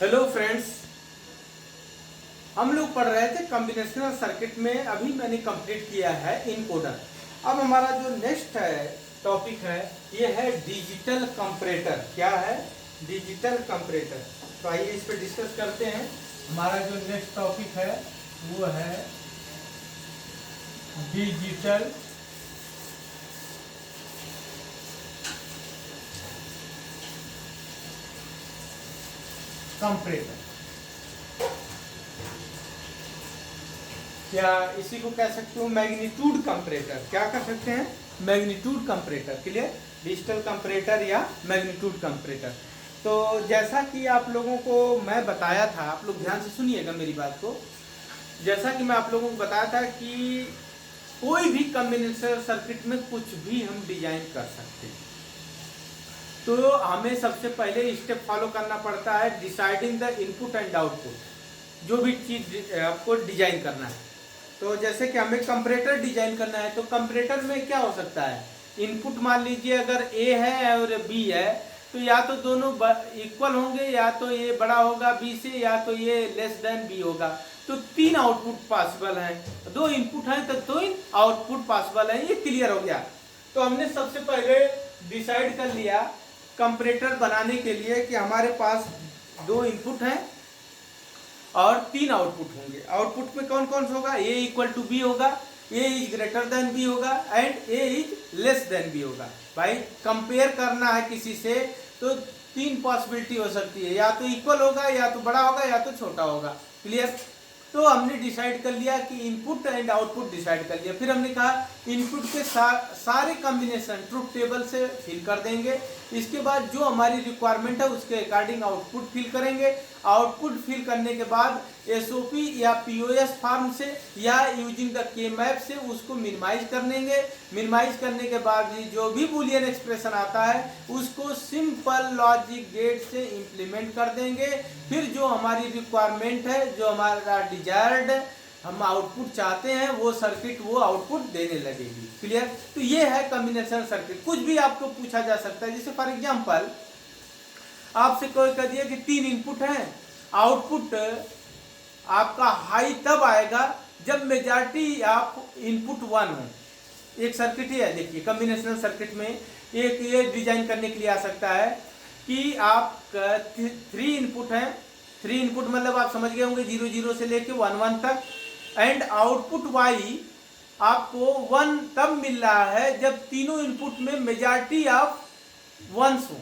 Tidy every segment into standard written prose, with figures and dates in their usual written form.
Hello friends, हम लोग पढ़ रहे थे कॉम्बिनेशनल सर्किट में। अभी मैंने कंप्लीट किया है इनकोडर। अब हमारा जो नेक्स्ट है टॉपिक है ये है डिजिटल कंपैरेटर। क्या है? Digital comparator. तो आइए इस पर डिस्कस करते हैं। हमारा जो नेक्स्ट टॉपिक है वो है डिजिटल कंपैरेटर। क्या इसी को कह सकते हो मैग्नीट्यूड कंपैरेटर। क्या कर सकते हैं? Magnitude comparator. Clear? Digital comparator या मैग्नीट्यूड कंपैरेटर। तो जैसा कि आप लोगों को मैं बताया था, आप लोग ध्यान से सुनिएगा मेरी बात को। जैसा कि मैं आप लोगों को बताया था कि कोई भी कॉम्बिनेशनल सर्किट में कुछ भी हम डिजाइन कर सकते हैं। तो हमें सबसे पहले स्टेप फॉलो करना पड़ता है deciding the input and output. जो भी चीज आपको डिजाइन करना है, तो जैसे कि हमें कंपैरेटर डिजाइन करना है, तो कंपैरेटर में क्या हो सकता है? इनपुट मान लीजिए अगर ए है और बी है, तो या तो दोनों इक्वल होंगे, या तो ये बड़ा होगा बी से, या तो ये लेस देन बी होगा। तो तीन आउटपुट पॉसिबल हैं। दो इनपुट हैं तो दो आउटपुट पॉसिबल हैं। ये क्लियर हो गया। तो हमने सबसे पहले डिसाइड कर लिया कंपैरेटर बनाने के लिए कि हमारे पास दो इनपुट हैं और तीन आउटपुट होंगे। आउटपुट में कौन कौन सा होगा? ए इक्वल टू बी होगा, A is greater than B होगा and A is less than B होगा। भाई कंपेयर करना है किसी से तो तीन पॉसिबिलिटी हो सकती है, या तो इक्वल होगा, या तो बड़ा होगा, या तो छोटा होगा। क्लियर? तो हमने डिसाइड कर लिया कि इनपुट एंड आउटपुट डिसाइड कर लिया। फिर हमने कहा इनपुट के सारे कॉम्बिनेशन ट्रुथ टेबल से फिल कर देंगे। इसके बाद जो हमारी रिक्वायरमेंट है उसके अकॉर्डिंग आउटपुट फिल करेंगे। आउटपुट फिल करने के बाद एसओपी या पीओएस फॉर्म से या यूजिंग द के मैप से उसको मिनिमाइज कर लेंगे। मिनिमाइज करने के बाद जो भी बुलियन एक्सप्रेशन आता है उसको सिंपल लॉजिक गेट से इंप्लीमेंट कर देंगे। फिर जो हमारी रिक्वायरमेंट है, जो हमारा डिजायर्ड हम आउटपुट चाहते हैं, वो सर्किट वो आउटपुट देने लगेगी। क्लियर? तो ये है कॉम्बिनेशन सर्किट। कुछ भी आपको पूछा जा सकता है। जैसे फॉर एग्जांपल आपसे कोई कह दिया कि तीन इनपुट हैं, आउटपुट आपका हाई तब आएगा जब मेजॉरिटी आप इनपुट वन हो। एक सर्किट ही है, देखिए कॉम्बिनेशनल सर्किट में एक ये डिजाइन करने के लिए आ सकता है कि आप थ्री इनपुट हैं। थ्री इनपुट मतलब आप समझ गए होंगे 0 0 से लेके 1 1 तक, एंड आउटपुट वाई आपको 1 तब मिल रहा है जब तीनों इनपुट में मेजॉरिटी ऑफ वंस हो।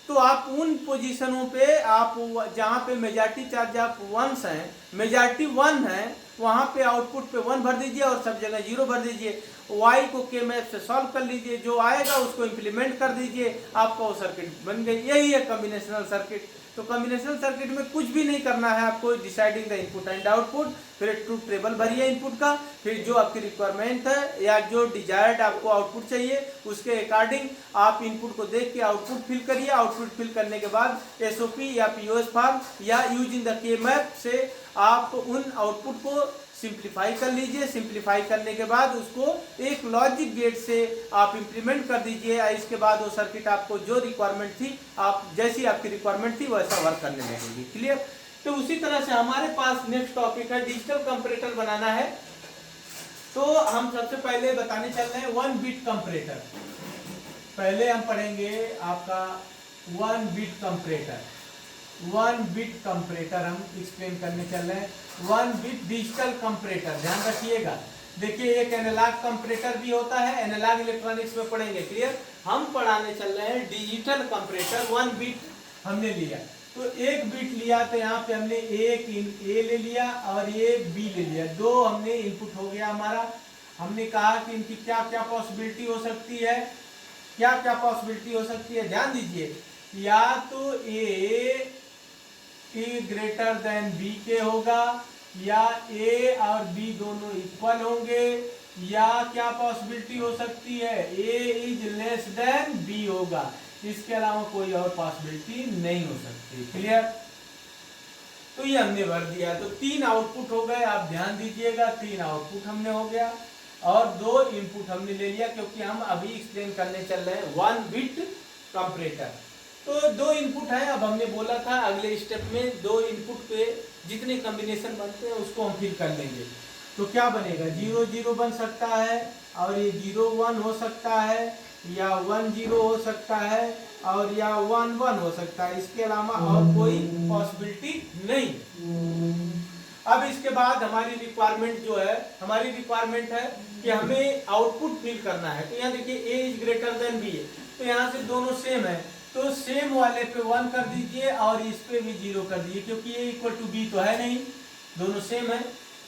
तो आप उन पोजीशनों पे आप जहां पे मेजॉरिटी चार्ज ऑफ वंस हैं, मेजॉरिटी 1 है, वहां पे आउटपुट पे 1 भर दीजिए और सब जगह 0 भर दीजिए। वाई को के मैप से सॉल्व कर लीजिए, जो आएगा उसको इंप्लीमेंट कर दीजिए, आपका वो सर्किट बन गई। यही है कॉम्बिनेशनल सर्किट। तो कॉम्बिनेशनल सर्किट में कुछ भी नहीं करना है आपको, deciding the input and output. फिर ट्रुथ टेबल भरिए इनपुट का, फिर जो आपकी रिक्वायरमेंट है या जो डिजायर्ड आपको आउटपुट चाहिए उसके अकॉर्डिंग आप इनपुट को देख के आउटपुट फिल करिए। आउटपुट फिल करने के बाद एसओपी या पीओएस फॉर्म या यूजिंग द के मैप से आप उन आउटपुट को सिंप्लीफाई कर लीजिए। सिंप्लीफाई करने के बाद उसको एक लॉजिक गेट से आप इंप्लीमेंट कर दीजिए। इसके बाद वो सर्किट आपको जो रिक्वायरमेंट थी, आप जैसी आपकी रिक्वायरमेंट थी वैसा वर्क करने लगेगी। क्लियर? तो उसी तरह से हमारे पास नेक्स्ट टॉपिक है डिजिटल कंपैरेटर बनाना है। तो हम सबसे पहले बताने चल रहे हैं 1 बिट कंपैरेटर। पहले हम पढ़ेंगे आपका 1 बिट कंपैरेटर। 1 बिट कंपैरेटर हम एक्सप्लेन करने चल रहे हैं। 1 बिट डिजिटल कंपैरेटर, ध्यान रखिएगा। देखिए एक एनालॉग कंपैरेटर भी होता है, एनालॉग इलेक्ट्रॉनिक्स में पढ़ेंगे। क्लियर? हम पढ़ाने चल रहे हैं डिजिटल कंपैरेटर। 1 बिट हमने लिया, तो एक बिट लिया तो यहाँ पे हमने एक ए ले लिया और एक बी ले लिया। दो हमने इनपुट हो गया हमारा। हमने कहा कि इनकी क्या क्या पॉसिबिलिटी हो सकती है, क्या क्या पॉसिबिलिटी हो सकती है। ध्यान दीजिए, या तो ए ग्रेटर देन बी के होगा, या ए और बी दोनों इक्वल होंगे, या क्या पॉसिबिलिटी हो सकती है A is less than B होगा। इसके अलावा कोई और पॉसिबिलिटी नहीं हो सकती। क्लियर? तो ये हमने भर दिया। तो तीन आउटपुट हो गए, आप ध्यान दीजिएगा। तीन आउटपुट हमने हो गया और दो इनपुट हमने ले लिया, क्योंकि हम अभी एक्सप्लेन करने चल रहे हैं 1 बिट कंपैरेटर। तो दो इनपुट है, अब हमने बोला था अगले स्टेप में दो इनपुट पे जितने कॉम्बिनेशन बनते हैं उसको हम फिल कर लेंगे। तो क्या बनेगा, 0 0 बन सकता है और ये 0 1 हो सकता है, या 1 0 हो सकता है और या 1 1 हो सकता है, इसके अलावा और कोई पॉसिबिलिटी नहीं। अब इसके बाद हमारी रिक्वायरमेंट जो है, हमारी रिक्वायरमेंट है कि हमें आउटपुट फिल करना है। तो यहाँ देखिए ए इज ग्रेटर देन बी है, तो यहाँ से दोनों सेम है, तो सेम वाले पे 1 कर दीजिए और इस पे भी 0 कर दीजिए, क्योंकि ए इक्वल टू बी तो है नहीं, दोनों सेम है।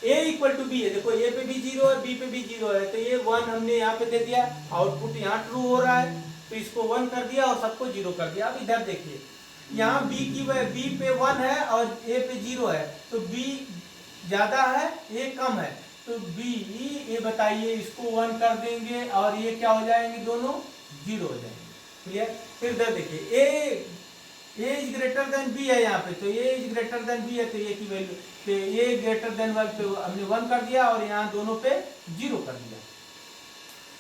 ए इक्वल टू बी है, देखो ए पे भी 0 है, बी पे भी 0 है, तो ये 1 हमने यहाँ पे दे दिया, आउटपुट यहाँ ट्रू हो रहा है, तो इसको 1 कर दिया और सबको 0 कर दिया। अब इधर देखिए, यहाँ बी पे 1 है और ए पे 0 है, तो बी ज्यादा है, ए कम है, तो बी, ये बताइए, इसको 1 कर देंगे और ये क्या हो जाएंगे, दोनों 0 हो जाएंगे। क्लियर। फिर इधर देखिए, ए इज ग्रेटर देन बी है यहाँ पे, तो ए इज ग्रेटर देन बी है, तो ये की वैल्यू, तो ए ग्रेटर देन 1 पे हमने 1 कर दिया और यहाँ दोनों पे 0 कर दिया।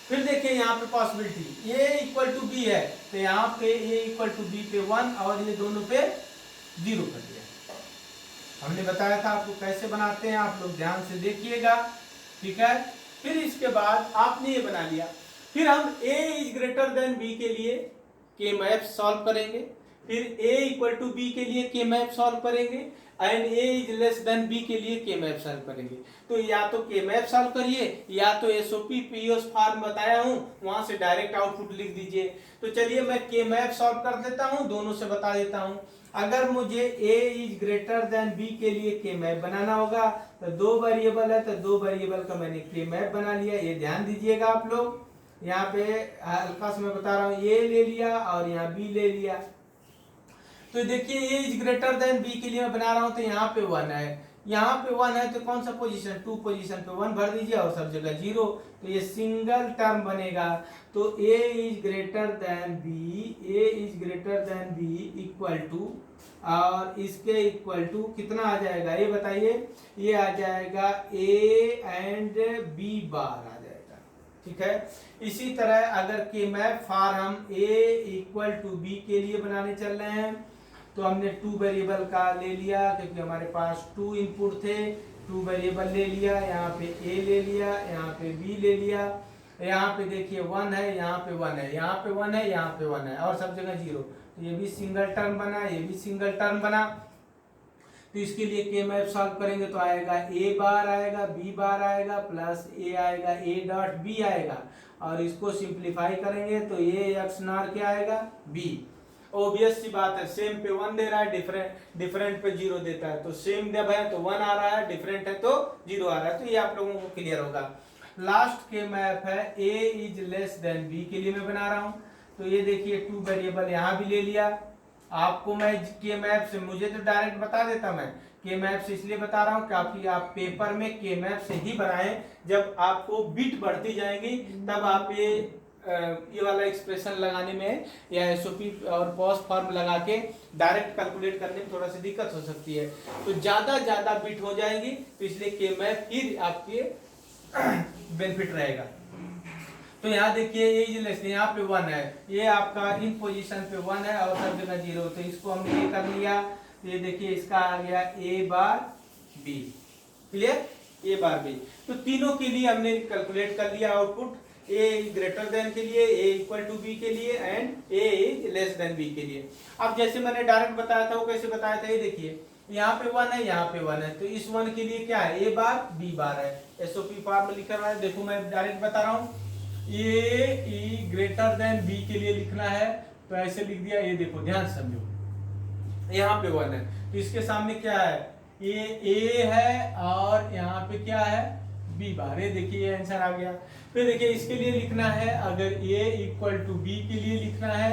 फिर देखिए यहाँ पे possibility, A equal to B है, तो यहाँ पे ए इक्वल टू बी पे 1 और ये दोनों पे 0 कर दिया। हमने बताया था आपको कैसे बनाते हैं, आप लोग ध्यान से देखिएगा, ठीक है। फिर इसके बाद आपने ये बना लिया, फिर हम a is greater than b के लिए के मैप सॉल्व करेंगे, फिर a इक्वल टू b के लिए के मैप सॉल्व करेंगे and a is less than b के लिए के मैप सॉल्व करेंगे। तो या तो के मैप सॉल्व करिए या तो एसओपी पीओएस फॉर्म बताया हूं वहां से डायरेक्ट आउटपुट लिख दीजिए। तो चलिए मैं के मैप सॉल्व कर देता हूं, दोनों से बता देता हूं। अगर मुझे a is greater than b के लिए के मैप बनाना होगा, तो दो वेरिएबल है, तो दो वेरिएबल का मैंने के मैप बना लिया। ये ध्यान दीजिएगा आप लोग, यहाँ पे अल्फा से मैं बता रहा हूँ, ए ले लिया और यहाँ बी ले लिया। तो देखिए ए इज ग्रेटर देन बी के लिए मैं बना रहा हूँ, तो यहाँ पे 1 है, यहाँ पे 1 है, तो कौन सा पोजीशन, 2 पोजीशन पे 1 भर दीजिए और सब जगह 0, तो ये सिंगल टर्म बनेगा। तो a is greater than B, a is greater than B equal to, और इसके इक्वल टू कितना आ जाएगा ये बताइए, ये आ जाएगा a एंड b बार आ जाएगा, ठीक है। इसी तरह अगर के मैप फॉर हम a इक्वल टू b के लिए बनाने चल रहे हैं, तो हमने 2 वेरिएबल का ले लिया, क्योंकि हमारे पास 2 इनपुट थे, 2 वेरिएबल ले लिया, यहाँ पे a ले लिया, यहाँ पे b ले लिया, यहाँ पे देखिए 1 है, यहाँ पे 1 है, यहाँ पे 1 है, यहाँ पे 1 है और सब जगह 0, तो ये भी सिंगल टर्म बना, ये भी सिंगल टर्म बना। तो इसके लिए के मैप सॉल्व करेंगे तो आएगा a बार आएगा, b बार आएगा, प्लस a आएगा, a डॉट b आएगा, और इसको सिंप्लीफाई करेंगे तो a x नॉर क्या आएगा, b। ऑब्वियस सी बात है, सेम पे 1 दे रहा है, डिफरेंट पे 0 देता है, तो सेम जब है तो 1 आ रहा है, डिफरेंट है तो 0 आ रहा है, तो ये आप लोगों को क्लियर होगा। लास्ट के मैप है a is less than b के लिए मैं बना रहा हूं, तो ये देखिए 2 वेरिएबल यहाँ भी ले लिया। आपको मैं के मैप से, मुझे तो डायरेक्ट बता देता, मैं के मैप से इसलिए बता रहा हूँ क्योंकि आप पेपर में के मैप से ही बनाएं, जब आपको बिट बढ़ती जाएंगी तब आप ये वाला एक्सप्रेशन लगाने में या एसओपी और पॉज फॉर्म लगा के डायरेक्ट कैलकुलेट करने में थोड़ा सी दिक्कत हो सकती है, तो ज्यादा बिट हो जाएंगी, तो इसलिए के मैप ही आपके बेनिफिट रहेगा। तो यहाँ देखिए ए इज लेस, यहाँ पे 1 है, ये आपका इन पोजीशन पे 1 है और सब जगह 0, तो इसको हमने ये कर लिया, तो ये देखिए इसका आ गया a bar b, clear, a bar b। तो तीनों के लिए हमने कैलकुलेट कर लिया आउटपुट, a ग्रेटर देन के लिए, a इक्वल टू b के लिए and a is less than b के लिए। अब जैसे मैंने डायरेक्ट बताया था, वो कैसे बताया था, ये देखिए यहाँ पे 1 है, यहाँ पे 1 है, तो इस 1 के लिए क्या है, a बार b बार है, एसओपी फॉर्म में लिखा हुआ है। देखो मैं डायरेक्ट बता रहा हूँ, a E greater than b के लिए लिखना है, तो ऐसे लिख दिया, ये देखो ध्यान समझो, यहाँ पे 1 है, तो इसके सामने क्या है, ये a है और यहाँ पे क्या है, b बार, ये देखिए ये आंसर आ गया। फिर देखिए इसके लिए लिखना है, अगर a इक्वल टू b के लिए लिखना है,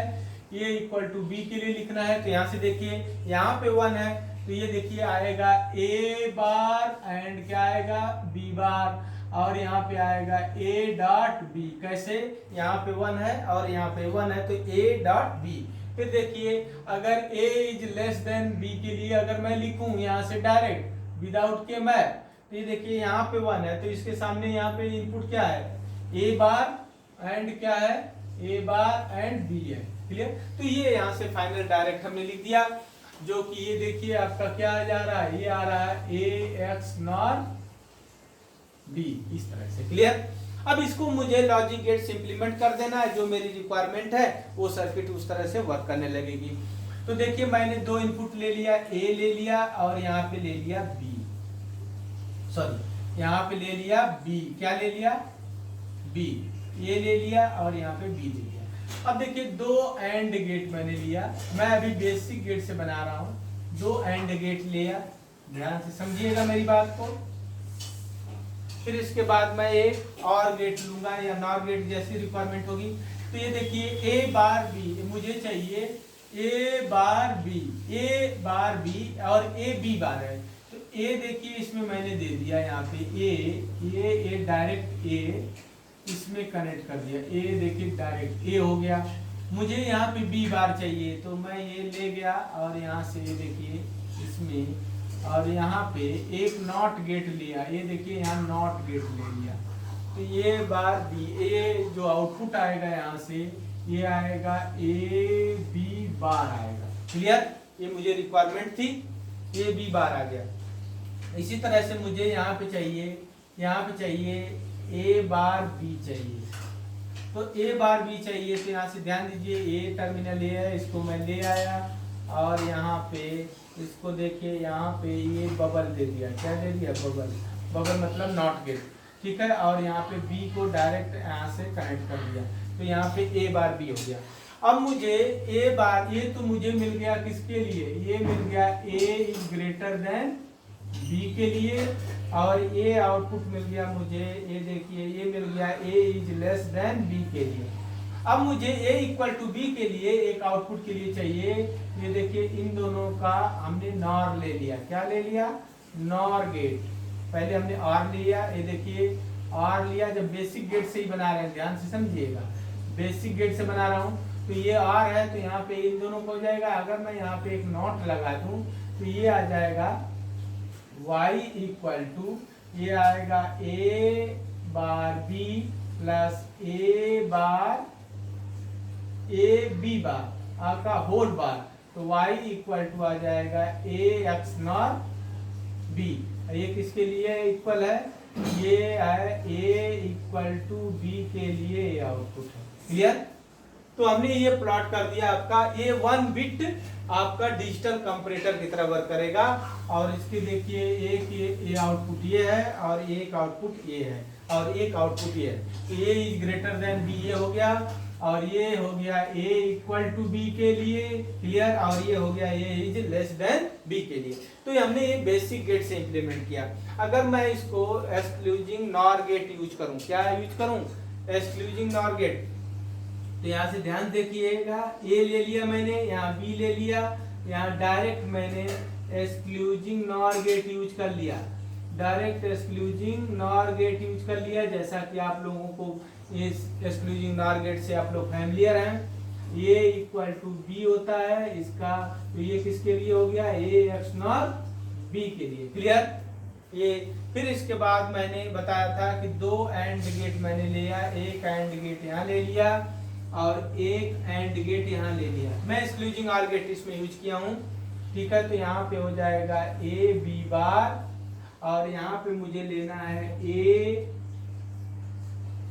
a इक्वल टू b के लिए लिखना है, तो यहाँ से देखिए यहाँ पे 1 है, तो ये देखिए आएगा a बार एंड क्या आएगा, b बार, और यहाँ पे आएगा a डॉट b, कैसे, यहाँ पे 1 है और यहाँ पे 1 है, तो a डॉट b। फिर देखिए अगर a is less than b के लिए अगर मैं लिखूं यहाँ से डायरेक्ट विदाउट के मैप, तो ये देखिए यहाँ पे 1 है, तो इसके सामने यहाँ पे इनपुट क्या है, a बार एंड क्या है, a बार एंड b है, क्लियर। तो ये यहाँ से फाइनल डायरेक्ट हमने लिख दिया, जो कि ये देखिए आपका क्या जा रहा है, ये आ रहा है ए एक्स नॉर बी, इस तरह से। क्लियर। अब इसको मुझे लॉजिक गेट से इंप्लीमेंट कर देना है, जो मेरी रिक्वायरमेंट है वो सर्किट उस तरह से वर्क करने लगेगी। तो देखिए मैंने दो इनपुट ले लिया, ए ले लिया और यहाँ पे ले लिया बी, सॉरी यहाँ पे ले लिया बी, क्या ले लिया बी, ए ले लिया और यहाँ पे बी ले लिया। अब देखिए दो एंड गेट मैंने लिया, मैं अभी बेसिक गेट से बना रहा हूँ, दो एंड गेट लिया, ध्यान से समझिएगा मेरी बात को। फिर इसके बाद मैं एक और गेट लूंगा या नॉर गेट जैसी रिक्वायरमेंट होगी। तो ये देखिए ए बार बी, मुझे चाहिए ए बार बी और ए बी बार है। तो ए देखिए इसमें मैंने दे दिया यहाँ पे ए डायरेक्ट ए इसमें कनेक्ट कर दिया, ए देखिए डायरेक्ट ए हो गया। मुझे यहाँ पे बी बार चाहिए तो मैं ये ले गया और यहाँ से देखिए इसमें, और यहाँ पे एक नॉट गेट लिया, ये देखिए यहाँ नॉट गेट ले लिया। तो ये बार बी, ये जो आउटपुट आएगा यहाँ से ये आएगा ए बी बार आएगा। क्लियर। ये मुझे रिक्वायरमेंट थी, ए बी बार आ गया। इसी तरह से मुझे यहाँ पे चाहिए ए बार बी चाहिए। तो ए बार बी चाहिए तो यहाँ से ध्यान दीजिए, ए टर्मिनल ए है, इसको मैं ले आया और यहाँ पे इसको देखिए यहाँ पे ये बबल दे दिया, क्या दे दिया बबल मतलब नॉट गेट, ठीक है। और यहाँ पे बी को डायरेक्ट यहाँ से कनेक्ट कर दिया, तो यहाँ पे ए बार बी हो गया। अब मुझे ए बार, ये तो मुझे मिल गया किसके लिए, ये मिल गया ए इज ग्रेटर देन बी के लिए, और ये आउटपुट मिल गया मुझे, ये देखिए ये मिल गया ए इज लेस देन बी के लिए। अब मुझे ए इक्वल टू बी के लिए एक आउटपुट के लिए चाहिए, ये देखिए इन दोनों का हमने नॉर ले लिया, क्या ले लिया नॉर गेट। पहले हमने आर लिया, ये देखिए आर लिया, जब बेसिक गेट से ही बना रहे हैं ध्यान से समझिएगा, बेसिक गेट से बना रहा हूँ तो ये आर है, तो यहाँ पे इन दोनों को हो जाएगा। अगर मैं यहाँ पे एक नॉट लगा दूं तो ये आ जाएगा y इक्वल टू, ये आएगा A bar B plus A B bar आपका होल बार, तो y इक्वल टू आ जाएगा ए एक्स नॉर बी। ये किसके लिए इक्वल है, ये है ए इक्वल टू बी के लिए आउटपुट है। क्लियर। तो हमने ये प्लॉट कर दिया आपका, ये 1 बिट आपका डिजिटल कंपैरेटर की तरह वर्क करेगा। और इसके देखिए एक ये आउटपुट ये है और एक आउटपुट ये है और एक आउटपुट ये है। A is greater than B ये हो गया, और ये हो गया ए इक्वल टू बी के लिए। क्लियर। और ये हो गया ए इज लेस देन बी के लिए। तो हमने ये बेसिक गेट से इंप्लीमेंट किया। अगर मैं इसको एक्सक्लूजिंग नॉर गेट यूज करूं, क्या यूज करूं एक्सक्लूजिंग नॉर गेट, तो यहाँ से ध्यान देखिएगा, ए ले लिया मैंने, यहाँ बी ले लिया, यहाँ डायरेक्ट मैंने एक्सक्लूजिंग नॉर गेट यूज कर लिया, डायरेक्ट एक्सक्लूजिंग नॉर गेट यूज कर लिया। जैसा कि आप लोगों को इस एक्सक्लूजिंग नॉर गेट से आप लोग फैमिलियर हैं, ये इक्वल टू बी होता है इसका, तो ये किसके लिए हो गया ए एक्स नॉर बी के लिए। क्लियर। ये फिर इसके बाद मैंने बताया था कि दो एंड गेट मैंने लिया, एक एंड गेट यहाँ ले लिया और एक एंड गेट यहाँ ले लिया। मैं एक्सक्लूजिंग आर गेट इसमें यूज किया हूँ, ठीक है। तो यहाँ पे हो जाएगा ए बी बार, और यहाँ पे मुझे लेना है ए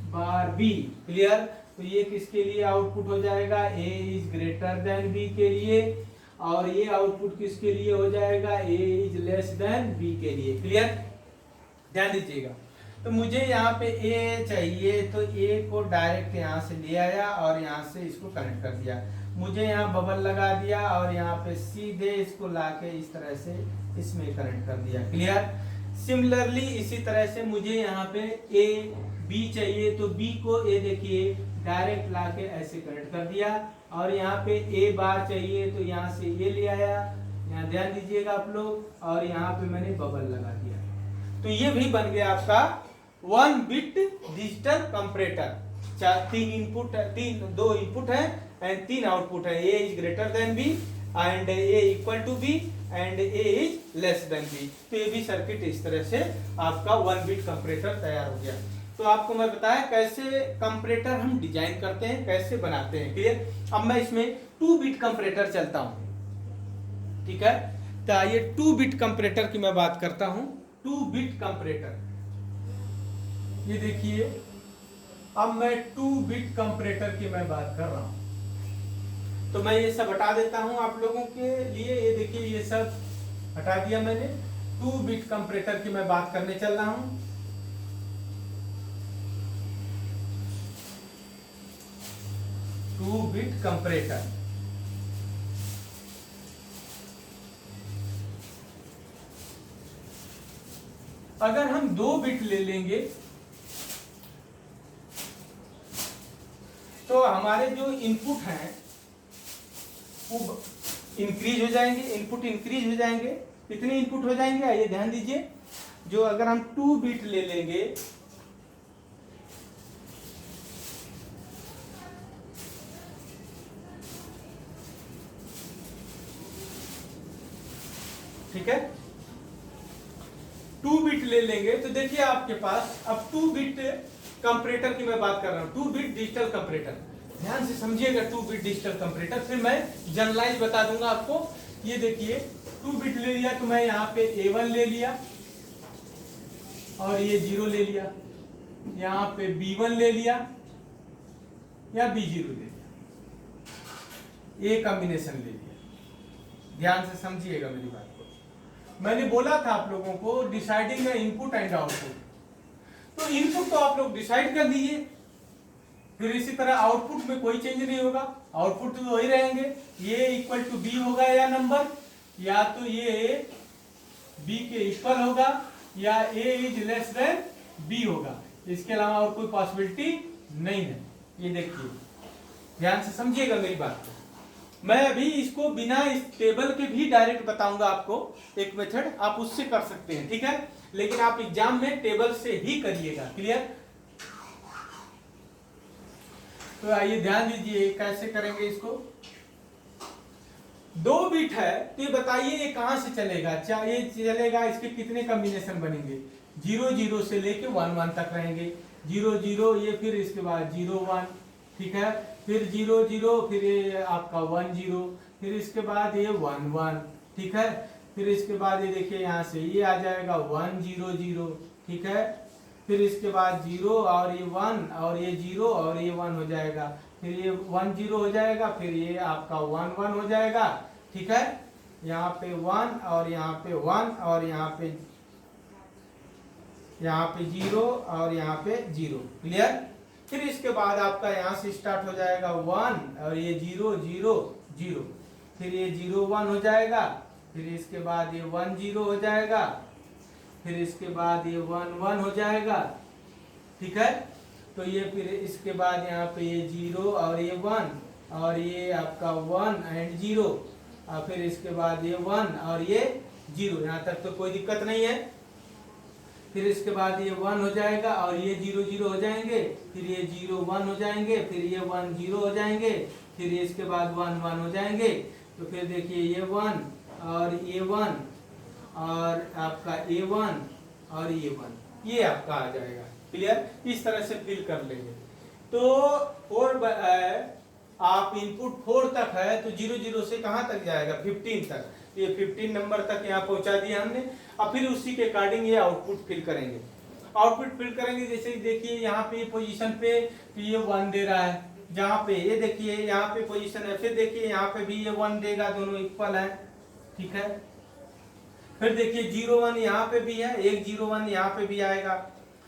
बार बी। क्लियर। तो ये किसके लिए आउटपुट हो जाएगा, ए इज ग्रेटर देन बी के लिए, और ये आउटपुट किसके लिए हो जाएगा, ए इज लेस देन बी के लिए। क्लियर। ध्यान दीजिएगा। तो मुझे यहाँ पे ए चाहिए, तो ए को डायरेक्ट यहाँ से ले आया और यहाँ से इसको कनेक्ट कर दिया। मुझे यहाँ बबल लगा दिया और यहाँ पे सीधे इसको लाके इस तरह से इसमें कनेक्ट कर दिया। क्लियर। सिमिलरली इसी तरह से मुझे यहाँ पे ए बी चाहिए, तो बी को ये देखिए डायरेक्ट लाके ऐसे कनेक्ट कर दिया, और यहाँ पे ए बार चाहिए तो यहाँ से ये ले आया, यहाँ ध्यान दीजिएगा आप लोग, और यहाँ पे मैंने बबल लगा दिया। तो ये भी बन गया आपका 1 बिट डिजिटल कंपैरेटर। दो इनपुट है एंड 3 आउटपुट है, A is greater than B and A equal to B and A is less than B. तो ये भी सर्किट इस तरह से आपका 1 बिट कंपैरेटर तैयार हो गया। तो आपको मैं बताया कैसे कंपैरेटर हम डिजाइन करते हैं, कैसे बनाते हैं। क्लियर। अब मैं इसमें 2 बिट कंपैरेटर चलता हूं, ठीक है। तो आइए 2 बिट कंपैरेटर की मैं बात करता हूं। 2 बिट कंपैरेटर, ये देखिए, अब मैं 2 बिट कंपैरेटर की मैं बात कर रहा हूं। तो मैं ये सब हटा देता हूं आप लोगों के लिए। ये देखिए, ये सब हटा दिया मैंने। 2 बिट कंपैरेटर की मैं बात करने चल रहा हूं। 2 बिट कंपैरेटर, अगर हम 2 बिट ले लेंगे तो हमारे जो इनपुट हैं वो इंक्रीज हो जाएंगे, इनपुट इंक्रीज हो जाएंगे। कितने इनपुट हो जाएंगे, आइए ध्यान दीजिए। जो अगर हम 2 बिट ले लेंगे, ठीक है, 2 बिट ले लेंगे तो देखिए आपके पास अब 2 बिट कंपैरेटर की मैं बात कर रहा हूं। 2 बिट डिजिटल कंपैरेटर, ध्यान से समझिएगा। 2 बिट डिजिटल कंपैरेटर, फिर मैं जनरलाइज बता दूंगा आपको। ये देखिए, 2 बिट ले लिया तो मैं यहाँ पे A1 ले लिया और ये 0 ले लिया, यहाँ पे B1 ले लिया या B0 ले लिया, ये कॉम्बिनेशन ले लिया। ध्यान से समझिएगा मेरी बात को। मैंने बोला था आप लोगों को डिसाइडिंग इनपुट एंड आउटपुट, तो इनपुट तो आप लोग डिसाइड कर लीजिए, फिर इसी तरह आउटपुट में कोई चेंज नहीं होगा, आउटपुट तो वही रहेंगे। ये इक्वल टू बी होगा या नंबर, या तो ये बी के इक्वल होगा या ए इज लेस देन बी होगा। इसके अलावा और कोई पॉसिबिलिटी नहीं है। ये देखिए, ध्यान से समझिएगा मेरी बात को। मैं अभी इसको बिना इस टेबल के भी डायरेक्ट बताऊंगा आपको, एक मेथड आप उससे कर सकते हैं, ठीक है। लेकिन आप एग्जाम में टेबल से ही करिएगा। क्लियर। तो आइए ध्यान दीजिए कैसे करेंगे इसको। 2 बिट है तो ये बताइए ये कहां से चलेगा। ये चलेगा, इसके कितने कॉम्बिनेशन बनेंगे। 0 0 से लेके 1 1 तक रहेंगे। 0 0, ये फिर इसके बाद 0 1, ठीक है, फिर 0 0, फिर ये आपका 1 0, फिर इसके बाद ये 1 1, ठीक है, फिर इसके बाद ये देखिए यहाँ से ये आ जाएगा 1 0 0, ठीक है, फिर इसके बाद 0 और ये 1 और ये 0 और ये 1 हो जाएगा, फिर ये 1 0 हो जाएगा, फिर ये आपका 1 1 हो जाएगा, ठीक है। यहाँ पे 1 और यहाँ पे 1 और यहाँ पे 0 और यहाँ पे 0। क्लियर। फिर इसके बाद आपका यहाँ से स्टार्ट हो जाएगा 1 और ये 0 0 0, फिर ये 0 1 हो जाएगा, फिर इसके बाद ये 1 0 हो जाएगा, फिर इसके बाद ये 1 1 हो जाएगा, ठीक है। तो ये फिर इसके बाद यहाँ पे ये 0 और ये 1 और ये आपका 1 एंड 0, और फिर इसके बाद ये 1 और ये 0। यहाँ तक तो कोई दिक्कत नहीं है। फिर इसके बाद ये 1 हो जाएगा और ये 0 0 हो जाएंगे, फिर ये 0 1 हो जाएंगे, फिर ये 1 0 हो जाएंगे, फिर इसके बाद 1 1 हो जाएंगे। तो फिर देखिए ये 1 और ये 1 और आपका A1 और ये 1, ये आपका आ जाएगा। क्लियर। इस तरह से फिल कर लेंगे। तो 4 आप इनपुट 4 तक है तो 0 0 से कहां तक जाएगा, 15 तक। ये 15 नंबर तक यहाँ पहुंचा दिया हमने। अब फिर उसी के अकॉर्डिंग ये आउटपुट फिल करेंगे। आउटपुट फिल करेंगे जैसे देखिए यहाँ पे पोजीशन पे ये 1 दे रहा है, जहाँ पे ये देखिए यहाँ पे पोजीशन है, फिर देखिए यहाँ पे भी ये 1 देगा, दोनों इक्वल है, ठीक है। फिर देखिए 0 1 यहाँ पे भी है, एक 0 1 यहाँ पे भी आएगा।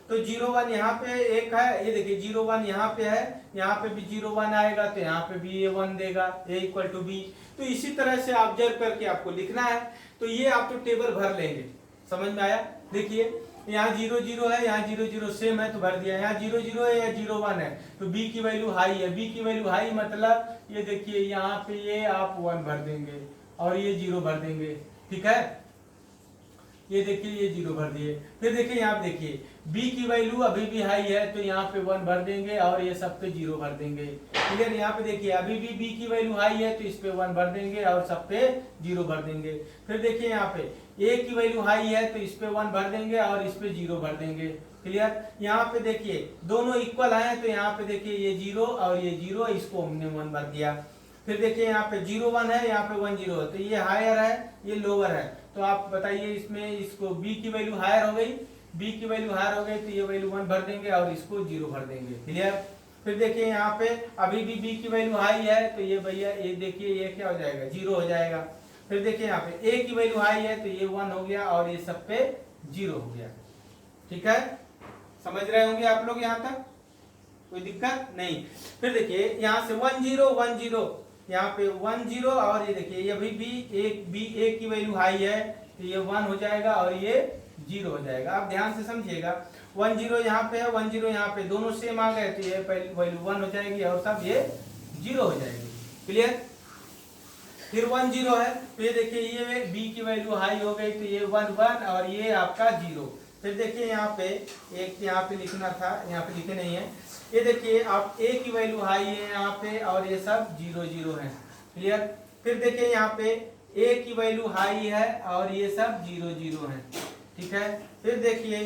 तो 0 1 यहाँ पे एक है, ये देखिए 0 1 यहाँ पे है, यहाँ पे भी 0 1 आएगा, तो यहाँ पे भी ये 1 देगा, a इक्वल टू बी। तो इसी तरह से ऑब्जर्व करके आपको लिखना है। तो ये आप तो टेबल भर लेंगे। समझ में आया। देखिए यहाँ 0 0 है, यहाँ 0 0 सेम है तो भर दिया। यहाँ 0 0 है या 0 1 है तो b की वैल्यू हाई है। b की वैल्यू हाई मतलब ये देखिए यहाँ पे ये आप 1 भर देंगे और ये 0 भर देंगे, ठीक है। ये देखिए ये 0 भर दिए। फिर देखिए यहाँ पे देखिए b की वैल्यू अभी भी हाई है तो यहाँ पे 1 भर देंगे और ये सब पे 0 भर देंगे। क्लियर। यहाँ पे देखिए अभी भी b की वैल्यू हाई है तो इस पे 1 भर देंगे और सब पे 0 भर देंगे। फिर देखिए यहाँ पे a की वैल्यू हाई है तो इस पे 1 भर देंगे और इस पे 0 भर देंगे। क्लियर। यहाँ पे देखिए दोनों इक्वल है तो यहाँ पे देखिए ये 0 और ये 0, इसको हमने 1 भर दिया। फिर देखिए यहाँ पे 0 1 है, यहाँ पे 1 0 है, तो ये हायर है ये लोअर है। तो आप बताइए इसमें इसको b की वैल्यू हायर हो गई, b की वैल्यू हायर हो गई तो ये वैल्यू 1 भर देंगे और इसको 0 भर देंगे। क्लियर। फिर देखिए यहाँ पे अभी भी b की वैल्यू हाई है तो ये भैया ये देखिए ये क्या हो जाएगा 0 हो जाएगा। फिर देखिए यहाँ पे a की वैल्यू हाई है तो ये 1 हो गया और ये सब पे 0 हो गया। ठीक है, समझ रहे होंगे आप लोग यहाँ तक, कोई दिक्कत नहीं। फिर देखिए यहाँ से 1 0 1 0, यहाँ पे 1 0 और ये देखिए ये अभी भी a की वैल्यू हाई है तो ये 1 हो जाएगा और ये 0 हो जाएगा। आप ध्यान से समझिएगा 1 0 यहाँ पे है 1 0 यहाँ पे, दोनों सेम आ गए तो ये पहली वैल्यू 1 हो जाएगी और सब ये 0 हो जाएगी। क्लियर। फिर 1 0 है तो ये देखिए ये b की वैल्यू हाई हो गई तो ये 1 1 और ये आपका 0। फिर देखिए यहाँ पे एक यहाँ पे लिखना था, यहाँ पे लिखे नहीं है। ये देखिए आप a की वैल्यू हाई है यहाँ पे और ये सब 0 0 है। क्लियर। फिर देखिए यहाँ पे a की वैल्यू हाई है और ये सब 0 0 है। ठीक है। फिर देखिए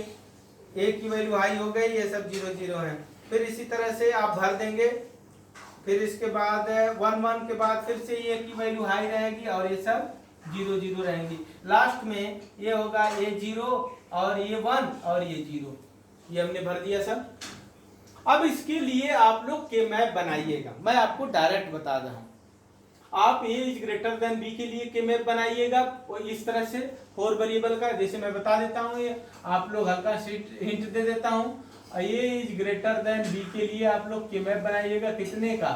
a की वैल्यू हाई हो गई, ये सब 0 0 है। फिर इसी तरह से आप भर देंगे। फिर इसके बाद 1 1 के बाद फिर से a की वैल्यू हाई रहेगी और ये सब 0 0 रहेंगी। लास्ट में ये होगा ये 0 और ये 1 और ये 0, ये हमने भर दिया सब। अब इसके लिए आप लोग के मैप बनाइएगा, मैं आपको डायरेक्ट बता रहा हूं। आप a is greater than b के लिए के मैप बनाइएगा और इस तरह से 4 वेरिएबल का, जैसे मैं बता देता हूं, ये आप लोग हल्का हिंट दे देता हूं। a is greater than b के लिए आप लोग के मैप बनाइएगा कितने का,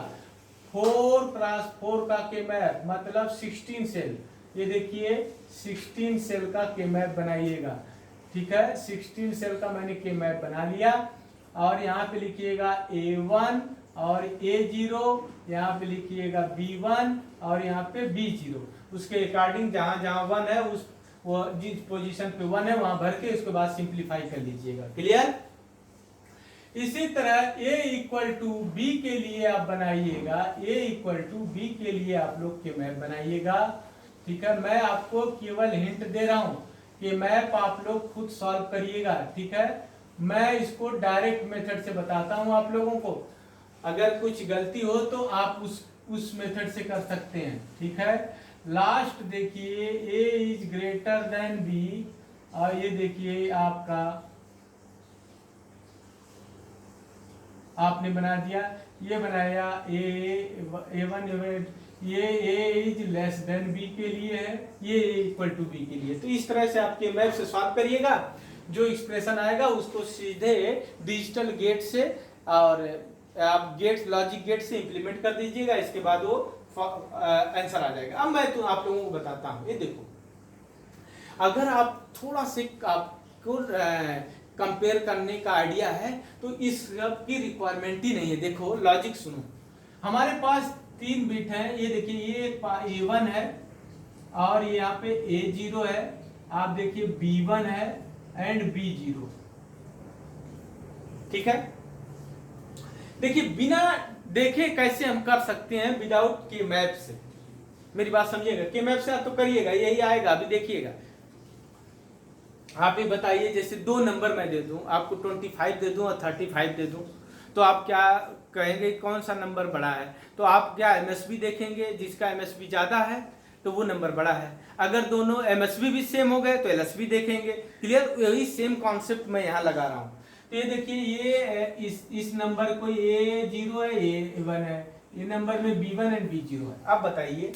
4x4 का के मैप, मतलब 16 सेल। ये देखिए 16 सेल का के मैप बनाइएगा। ठीक है, 16 सेल का मैंने के मैप बना लिया और यहाँ पे लिखिएगा A1 और A0, यहाँ पे लिखिएगा B1 और यहाँ पे B0। उसके अकॉर्डिंग जहां जहां 1 है उस वो जिस पोजीशन पे 1 है वहां भर के उसके बाद सिंप्लीफाई कर लीजिएगा। क्लियर। इसी तरह a इक्वल टू बी के लिए आप बनाइएगा, a इक्वल टू बी के लिए आप लोग के मैप बनाइएगा। ठीक है, मैं आपको केवल हिंट दे रहा हूं कि मैप आप लोग खुद सॉल्व करिएगा। ठीक है, मैं इसको डायरेक्ट मेथड से बताता हूं आप लोगों को, अगर कुछ गलती हो तो आप उस मेथड से कर सकते हैं। ठीक है, लास्ट देखिए a is greater than b और ये देखिए आपका आपने बना दिया, ये बनाया A1 ये a is less than b के लिए है, ये a इक्वल टू b के लिए। तो इस तरह से आपके मैप से सॉल्व करिएगा, जो एक्सप्रेशन आएगा उसको सीधे डिजिटल गेट से और आप गेट लॉजिक गेट से इंप्लीमेंट कर दीजिएगा, इसके बाद वो आंसर आ जाएगा। अब मैं तो आप लोगों को बताता हूँ, ये देखो अगर आप थोड़ा से आपको कंपेयर करने का आइडिया है तो इस सब की रिक्वायरमेंट ही नहीं है। देखो लॉजिक सुनो, हमारे पास 3 बिट हैं, ये देखिए ये A1 है और यहाँ पे A0 है, आप देखिए B1 है एंड B0। ठीक है, देखिए बिना देखे कैसे हम कर सकते हैं विदाउट के मैप से, मेरी बात समझिएगा। के मैप से आप तो करिएगा, यही आएगा, अभी देखिएगा। आप ही बताइए, जैसे 2 नंबर मैं दे दूं आपको, 25 दे दूं और 35 दे दूं, तो आप क्या कहेंगे कौन सा नंबर बड़ा है? तो आप क्या एमएसबी देखेंगे, जिसका एमएसबी ज्यादा है तो वो नंबर बड़ा है। अगर दोनों एमएसबी भी सेम हो गए तो एलएसबी देखेंगे। क्लियर, यही सेम कॉन्सेप्ट मैं यहाँ लगा रहा हूँ। तो ये देखिए ये इस नंबर को A0 है, A1 है, ये नंबर में B1 एंड B0 है। अब बताइए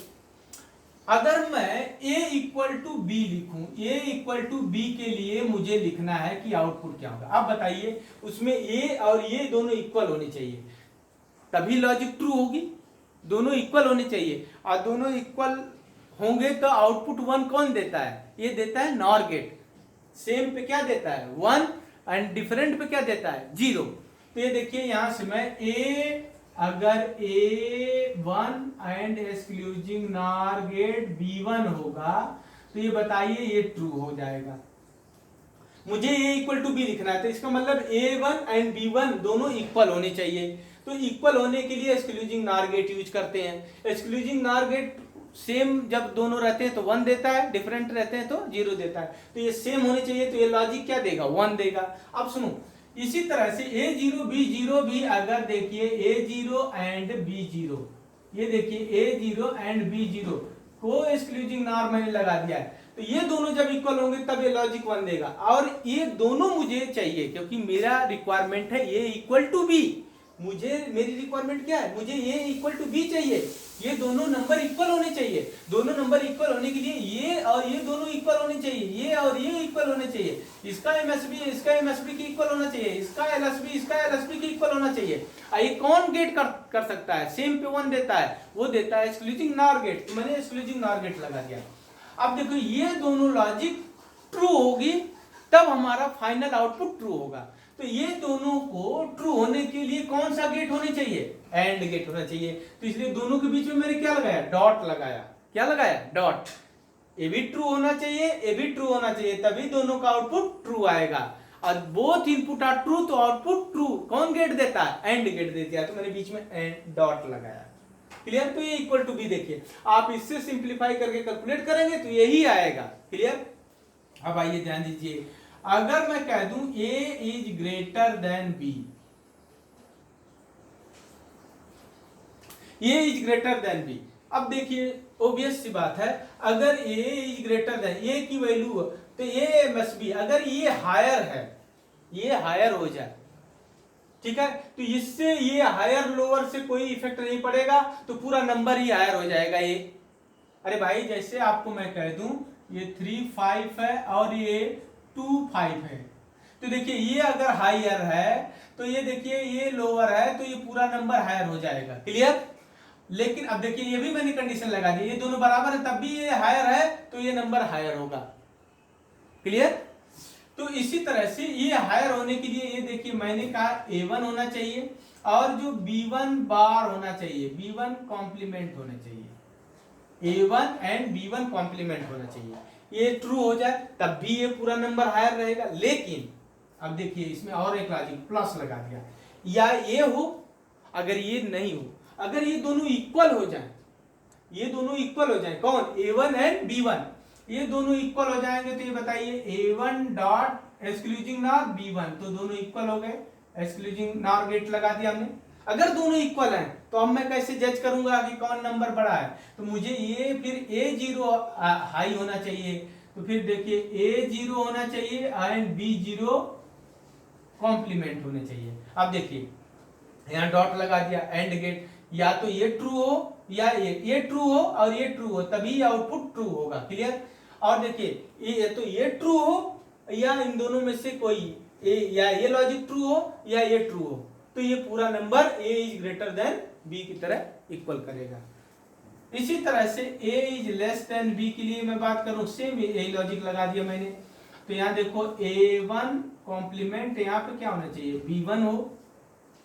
अगर मैं a इक्वल टू बी लिखूं, a इक्वल टू बी के लिए मुझे लिखना है कि आउटपुट क्या होगा। अब बताइए उसमें a और ये दोनों इक्वल होने चाहिए, तभी लॉजिक ट्रू होगी। दोनों इक्वल होने चाहिए और दोनों इक्वल होंगे तो आउटपुट 1 कौन देता है? ये देता है नॉर गेट। सेम पे क्या देता है? 1 एंड डिफरेंट पे क्या देता है? 0। तो ये देखिए यहां से मैं a अगर A1 and एक्सक्लूजिंग nor gate B1 होगा तो ये बताइए ये ट्रू हो जाएगा। मुझे ए इक्वल टू बी लिखना है, तो इसका मतलब A1 एंड B1 दोनों इक्वल होने चाहिए। तो इक्वल होने के लिए एक्सक्लूजिंग नार गेट यूज करते हैं। एक्सक्लूजिंग नार गेट सेम जब दोनों रहते हैं तो 1 देता है, डिफरेंट रहते हैं तो 0 देता है। तो ये सेम होने चाहिए, तो ये लॉजिक क्या देगा, 1 देगा। अब सुनो, इसी तरह से A0 B0 भी अगर देखिए A0 एंड B0, ये देखिए A0 एंड B0 को एक्सक्लूजिंग नार मैंने लगा दिया है, तो ये दोनों जब इक्वल होंगे तब ये लॉजिक 1 देगा। और ये दोनों मुझे चाहिए क्योंकि मेरा रिक्वायरमेंट है ए इक्वल टू बी। मेरी रिक्वायरमेंट क्या है, मुझे ए इक्वल टू बी चाहिए। ये दोनों नंबर इक्वल होने चाहिए। दोनों नंबर इक्वल होने के लिए ये और ये दोनों इक्वल होने चाहिए, ये और ये इक्वल होने चाहिए। इसका एमएसबी इसका एमएसबी की इक्वल होना चाहिए, इसका एलएसबी इसका एलएसबी की इक्वल होना चाहिए। ये कौन गेट कर सकता है, सेम पे 1 देता है, वो देता है एक्सक्लूजिंग नार गेट। तो मैंने एक्सक्लूजिंग नार गेट लगा दिया। अब देखो ये दोनों लॉजिक ट्रू होगी तब हमारा फाइनल आउटपुट ट्रू होगा। तो ये दोनों को ट्रू होने के लिए कौन सा गेट होने चाहिए, एंड गेट होना चाहिए। तो इसलिए दोनों के बीच में मैंने क्या लगाया, डॉट लगाया। क्या लगाया, डॉट। ए भी ट्रू होना चाहिए, ए भी ट्रू होना चाहिए, तभी दोनों का आउटपुट ट्रू आएगा। और बोथ इनपुट आर ट्रू तो आउटपुट ट्रू कौन गेट देता है, एंड गेट देता है। तो मैंने बीच में डॉट लगाया। क्लियर। तो ये इक्वल टू बी देखिए, आप इससे सिंप्लीफाई करके कैलकुलेट करेंगे तो यही आएगा। क्लियर। अब आइए ध्यान दीजिए, अगर मैं कह दूं a is greater than b, a is greater than b, अब देखिए ओबियस सी बात है, अगर a is greater then, a की वैल्यू तो a मस्ट बी, अगर ये हायर है, ये हायर हो जाए, ठीक है, तो इससे ये हायर लोअर से कोई इफेक्ट नहीं पड़ेगा, तो पूरा नंबर ही हायर हो जाएगा ये। अरे भाई जैसे आपको मैं कह दूं ये 3 5 है और ये 2 5 है, तो देखिए ये अगर हायर है तो ये देखिए ये लोअर है, तो ये पूरा नंबर हायर हो जाएगा। क्लियर। लेकिन अब देखिए ये भी मैंने कंडीशन लगा दी, ये दोनों बराबर है तब भी ये हायर है तो ये नंबर हायर होगा। क्लियर। तो इसी तरह से ये हायर होने के लिए ये देखिए मैंने कहा A1 होना चाहिए और जो B1 बार होना चाहिए, B1 कॉम्प्लीमेंट होना चाहिए, A1 एंड B1 कॉम्प्लीमेंट होना चाहिए। ये ट्रू हो जाए तब भी ये पूरा नंबर हायर रहेगा। लेकिन अब देखिए इसमें और एक लॉजिक प्लस लगा दिया, या ये हो, अगर ये नहीं हो, अगर ये दोनों इक्वल हो जाए, ये दोनों इक्वल हो जाए, कौन, A1 एंड B1, ये दोनों इक्वल हो जाएंगे तो ये बताइए A1 डॉट एक्सक्लूजिंग नार B1, तो दोनों इक्वल हो गए, एक्सक्लूजिंग नार गेट लगा दिया हमने। अगर दोनों इक्वल हैं तो अब मैं कैसे जज करूंगा कि कौन नंबर बड़ा है, तो मुझे ये फिर A0 हाई होना चाहिए, तो फिर देखिए A0 होना चाहिए एंड B0 कॉम्प्लीमेंट होने चाहिए। अब देखिए यहाँ डॉट लगा दिया, एंड गेट, या तो ये ट्रू हो या ये ट्रू हो और ये ट्रू हो, तभी आउटपुट ट्रू होगा। क्लियर। और देखिए ये तो ये ट्रू हो या इन दोनों में से कोई या ये लॉजिक ट्रू हो या ये ट्रू हो, तो ये पूरा number a is greater than b की तरह इक्वल करेगा। इसी तरह से a is less than b के लिए मैं बात करूं, सेम यही लॉजिक लगा दिया मैंने। तो यहाँ देखो A1 कॉम्प्लीमेंट यहाँ पे क्या होना चाहिए, B1 हो,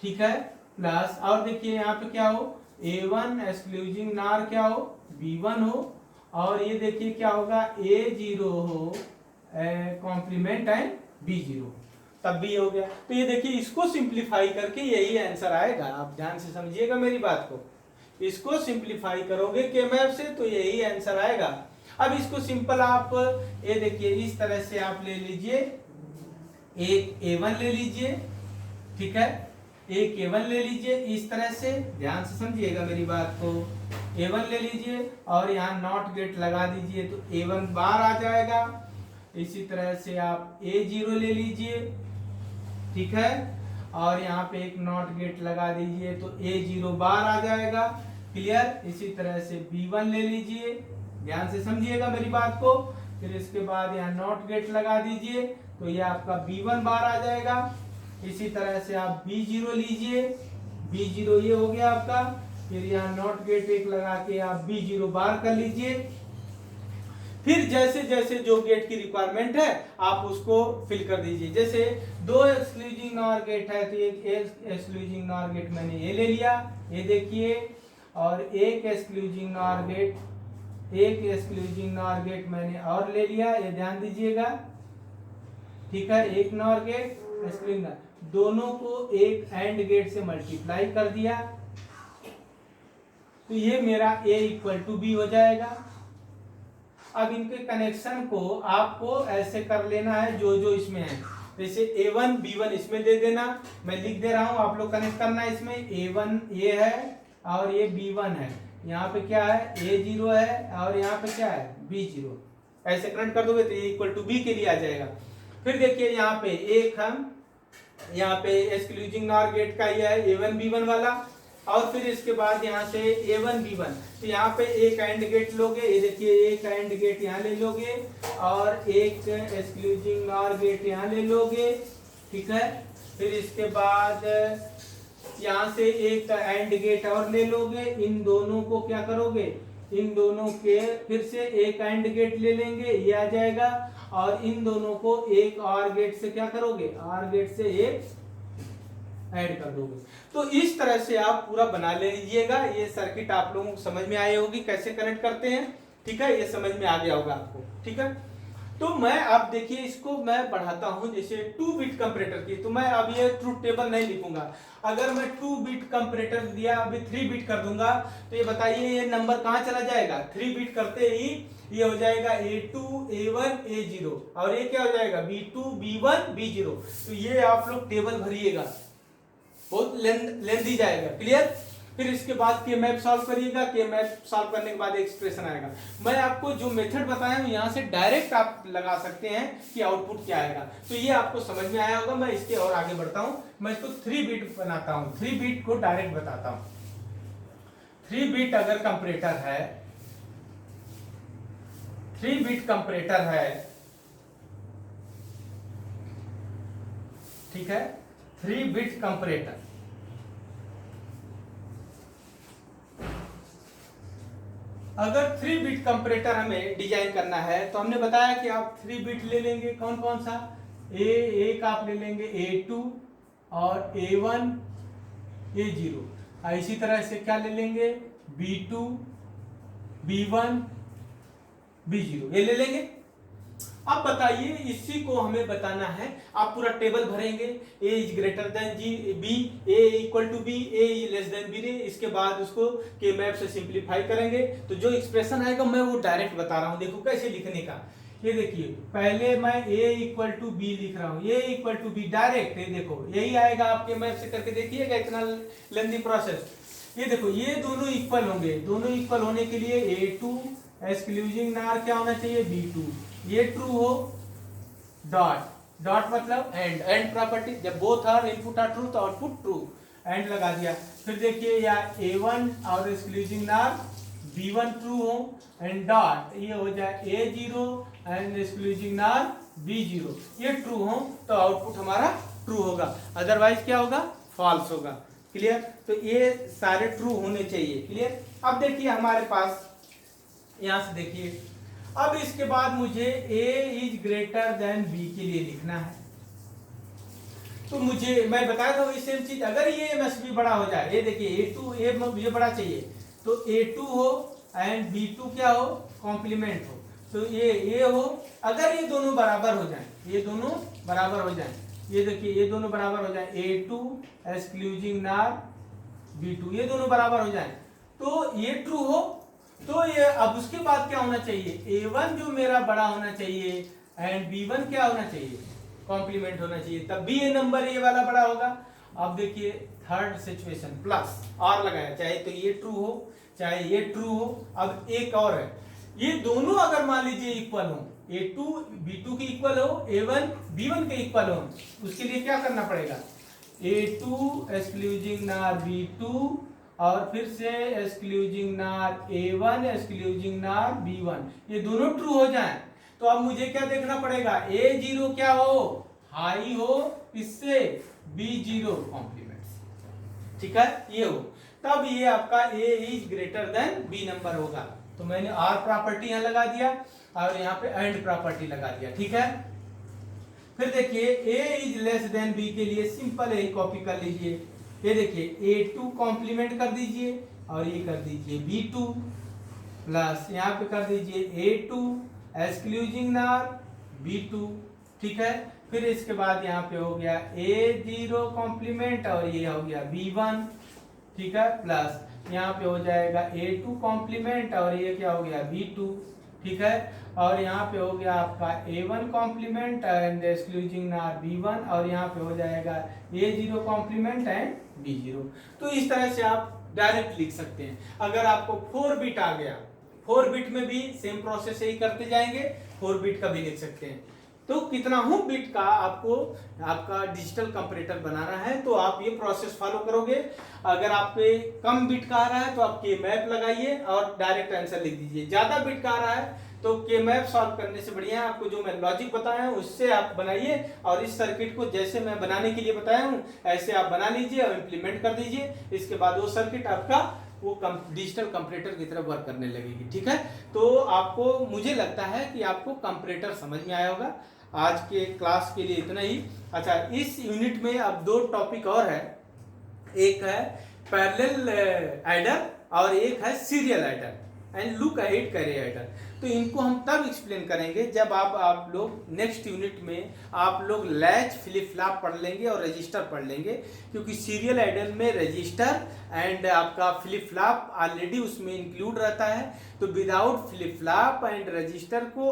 ठीक है, प्लस और देखिए यहाँ पे क्या हो, A1 एक्सक्लूजिंग नार क्या हो, B1 हो, और ये देखिए क्या होगा A0 हो कॉम्प्लीमेंट एंड B0, तब भी हो गया। तो ये देखिए इसको सिंप्लीफाई करके यही आंसर आएगा। आप ध्यान से समझिएगा मेरी बात को, इसको सिंप्लीफाई करोगे के मैप से तो यही आंसर आएगा। अब इसको सिंपल आप ये देखिए इस तरह से आप ले लीजिए, एक A1 ले लीजिए, ठीक है, एक A1 ले लीजिए, इस तरह से ध्यान से समझिएगा मेरी बात को, A1 ले लीजिए और यहाँ नॉट गेट लगा दीजिए तो A1 बार आ जाएगा। इसी तरह से आप A0 ले लीजिए, ठीक है, और यहाँ पे एक नॉट गेट लगा दीजिए तो A0 बार आ जाएगा। क्लियर। इसी तरह से B1 ले लीजिए, ध्यान से समझिएगा मेरी बात को, फिर इसके बाद यहाँ नॉट गेट लगा दीजिए तो ये आपका B1 बार आ जाएगा। इसी तरह से आप B0 लीजिए, B0 ये हो गया आपका, फिर यहाँ नॉट गेट एक लगा के आप B0 बार कर लीजिए। फिर जैसे जैसे जो गेट की रिक्वायरमेंट है आप उसको फिल कर दीजिए। जैसे 2 एक्सक्लूजिंग नॉर गेट है तो एक एक्सक्लूजिंग नॉर गेट मैंने ये ले लिया, ये देखिए, और एक एक्सक्लूजिंग नॉर गेट मैंने और ले लिया, ये ध्यान दीजिएगा। ठीक है, एक नॉर गेट एक्सक्लूडिंग नॉर, दोनों को एक एंड गेट से मल्टीप्लाई कर दिया, तो ये मेरा a इक्वल टू बी हो जाएगा। अब इनके कनेक्शन को आपको ऐसे कर लेना है जो जो इसमें है, जैसे a1 b1 इसमें दे देना, मैं लिख दे रहा हूं, आप लोग कनेक्ट करना है। इसमें a1 ये है और ये b1 है, यहाँ पे क्या है a0 है और यहाँ पे क्या है b0, ऐसे कनेक्ट कर दोगे तो a इक्वल टू b के लिए आ जाएगा। फिर देखिए यहाँ पे एक हम यहाँ पे एक्सक्लूजिंग नॉर गेट का ये है a1 b1 वाला, और फिर इसके बाद यहाँ से a1 b1, तो यहाँ पे एक एंड गेट लोगे, ये देखिए एक एंड गेट यहाँ ले लोगे और एक एक्सक्लूजिंग नॉर गेट यहाँ ले लोगे, ठीक है। फिर इसके बाद यहाँ से एक एंड गेट और ले लोगे, इन दोनों को क्या करोगे, इन दोनों के फिर से एक एंड गेट ले लेंगे, ये आ जाएगा, और इन दोनों को एक और गेट से क्या करोगे, और गेट से एक ऐड कर दोगे। तो इस तरह से आप पूरा बना लीजिएगा। ये सर्किट आप लोगों को समझ में आई होगी कैसे कनेक्ट करते हैं, ठीक है, ये समझ में आ गया होगा आपको, ठीक है। तो मैं अब देखिए इसको मैं बढ़ाता हूं, जैसे 2 बिट कंपैरेटर की, तो मैं अब ये ट्रूथ टेबल नहीं लिखूंगा। अगर मैं 2 बिट कंपैरेटर दिया, अभी 3 बिट कर दूंगा, तो ये बताइए ये नंबर कहां चला जाएगा, 3 बिट करते ही ये हो जाएगा a2 a1 a0, और ये क्या हो जाएगा b2 b1 b0। तो ये आप लोग टेबल भरिएगा, बहुत लेंथी जाएगा, क्लियर। फिर इसके बाद के मैप सॉल्व करिएगा, के मैप सॉल्व करने के बाद एक्सप्रेशन आएगा। मैं आपको जो मेथड बताया हूं यहां से डायरेक्ट आप लगा सकते हैं कि आउटपुट क्या आएगा, तो ये आपको समझ में आया होगा। मैं इसके और आगे बढ़ता हूं, मैं इसको 3 बिट बनाता हूं, 3 बिट को डायरेक्ट बताता हूं। 3 बिट अगर कंपैरेटर है, 3 बिट कंपैरेटर है, ठीक है, 3 बिट कंपैरेटर, अगर 3 बिट कंपैरेटर हमें डिजाइन करना है तो हमने बताया कि आप 3 बिट ले लेंगे, कौन कौन सा, एक आप ले लेंगे a2 और a1 a0, इसी तरह से क्या ले लेंगे b2 b1 b0, ये ले लेंगे। अब बताइए इसी को हमें बताना है, आप पूरा टेबल भरेंगे, a is greater than b, a equal to b, a is less than b, इसके बाद उसको के मैप से सिंपलीफाई करेंगे, तो जो एक्सप्रेशन आएगा मैं वो डायरेक्ट बता रहा हूं, देखो कैसे लिखने का। ये देखिए पहले मैं a इक्वल टू b लिख रहा हूं, a equal to b direct, ये देखो यही आएगा, आपके मैप से करके देखिएगा, इतना लेंथी प्रोसेस। ये देखो ये दोनों इक्वल होंगे, दोनों इक्वल होने के लिए a2 एक्सक्लूजिंग नार क्या होना चाहिए b2, ये ट्रू हो, डॉट डॉट मतलब एंड, एंड प्रॉपर्टी, जब both are input are true तो आउटपुट ट्रू, एंड लगा दिया। फिर देखिए या a1 और एक्सक्लूजिंग नार b1 ट्रू हो, एंड डॉट ये हो जाए a0 एंड एक्सक्लूजिंग नार b0, ये ट्रू हो तो आउटपुट हमारा ट्रू होगा, अदरवाइज क्या होगा, फॉल्स होगा, क्लियर। तो ये सारे ट्रू होने चाहिए, क्लियर। अब देखिए हमारे पास यहां से देखिए, अब इसके बाद मुझे a is greater than b के लिए लिखना है, तो मुझे मैं बताया था वही सेम चीज, अगर ये MSB बड़ा हो जाए, ये देखिए a2 ये बड़ा चाहिए, तो a2 हो एंड b2 क्या हो, कॉम्प्लीमेंट हो, तो ये हो, अगर ये दोनों बराबर हो जाए, ये दोनों बराबर हो जाए, ये देखिए ये दोनों बराबर हो जाए, a2 एक्सक्लूजिंग नार b2, ये दोनों बराबर हो जाए, तो ये ट्रू हो, तो ये अब उसके बाद क्या होना चाहिए, a1 जो मेरा बड़ा होना चाहिए एंड b1 क्या होना चाहिए, कॉम्प्लीमेंट होना चाहिए, तब भी ये नंबर ये वाला बड़ा होगा। अब देखिए थर्ड सिचुएशन प्लस और लगाया, चाहे तो ये ट्रू हो चाहे ये ट्रू हो। अब एक और है, ये दोनों अगर मान लीजिए इक्वल हो, a2 b2 के इक्वल हो, a1 b1 के इक्वल हो, उसके लिए क्या करना पड़ेगा, a2 एक्सक्लूजिंग नार b2 और फिर से एक्सक्लूजिंग नार a1 एक्सक्लूजिंग नार b1, ये दोनों ट्रू हो जाएं, तो अब मुझे क्या देखना पड़ेगा, a0 क्या हो, हाई हो, इससे b0 कॉम्प्लीमेंट, ठीक है, ये हो, तब ये आपका a is greater than b number होगा। तो मैंने r प्रॉपर्टी यहां लगा दिया और यहाँ पे एंड प्रॉपर्टी लगा दिया, ठीक है। फिर देखिए a is less than b के लिए सिंपल है, कॉपी कर लीजिए, ये देखिए a2 कॉम्प्लीमेंट कर दीजिए और ये कर दीजिए b2 प्लस यहाँ पे कर दीजिए a2 एक्सक्लूजिंग नार b2, ठीक है, फिर इसके बाद यहाँ पे हो गया A0 कॉम्प्लीमेंट और ये हो गया B1, ठीक है, प्लस यहाँ पे हो जाएगा A2 कॉम्प्लीमेंट और ये क्या हो गया B2, ठीक है, और यहाँ पे हो गया आपका A1 कॉम्प्लीमेंट एंड एक्सक्लूजिंग नार B1 और यहाँ पे हो जाएगा A0 कॉम्प्लीमेंट एंड B0। तो इस तरह से आप डायरेक्ट लिख सकते हैं। अगर आपको 4 बिट आ गया, 4 बिट में भी सेम प्रोसेस यही करते जाएंगे, 4 बिट का भी लिख सकते हैं। तो कितना हूं बिट का आपको आपका डिजिटल कंपैरेटर बनाना है तो आप ये प्रोसेस फॉलो करोगे। अगर आपके कम बिट का आ रहा है तो आप के मैप लगाइए और डायरेक्ट आंसर लिख दीजिए। ज्यादा बिट का आ रहा है तो के मैप सॉल्व करने से बढ़िया है आपको जो मैं लॉजिक बताया हूं उससे आप बनाइए और इस सर्किट को जैसे मैं बनाने के लिए बताया हूं ऐसे आप बना लीजिए और इम्प्लीमेंट कर दीजिए। इसके बाद वो सर्किट आपका वो डिजिटल कंपैरेटर की तरफ वर्क करने लगेगी, ठीक है। तो आपको, मुझे लगता है कि आपको कंपैरेटर समझ में आया होगा। आज के क्लास के लिए इतना ही। अच्छा, इस यूनिट में अब 2 टॉपिक और है, एक है पैरेलल एडर और एक है serial adder and look ahead carry adder. तो इनको हम तब एक्सप्लेन करेंगे जब आप लोग नेक्स्ट यूनिट में आप लोग लैच फ्लिप फ्लॉप पढ़ लेंगे और रजिस्टर पढ़ लेंगे, क्योंकि सीरियल एडर में रजिस्टर एंड आपका फ्लिप फ्लॉप ऑलरेडी उसमें इंक्लूड रहता है। तो without flip flop and register को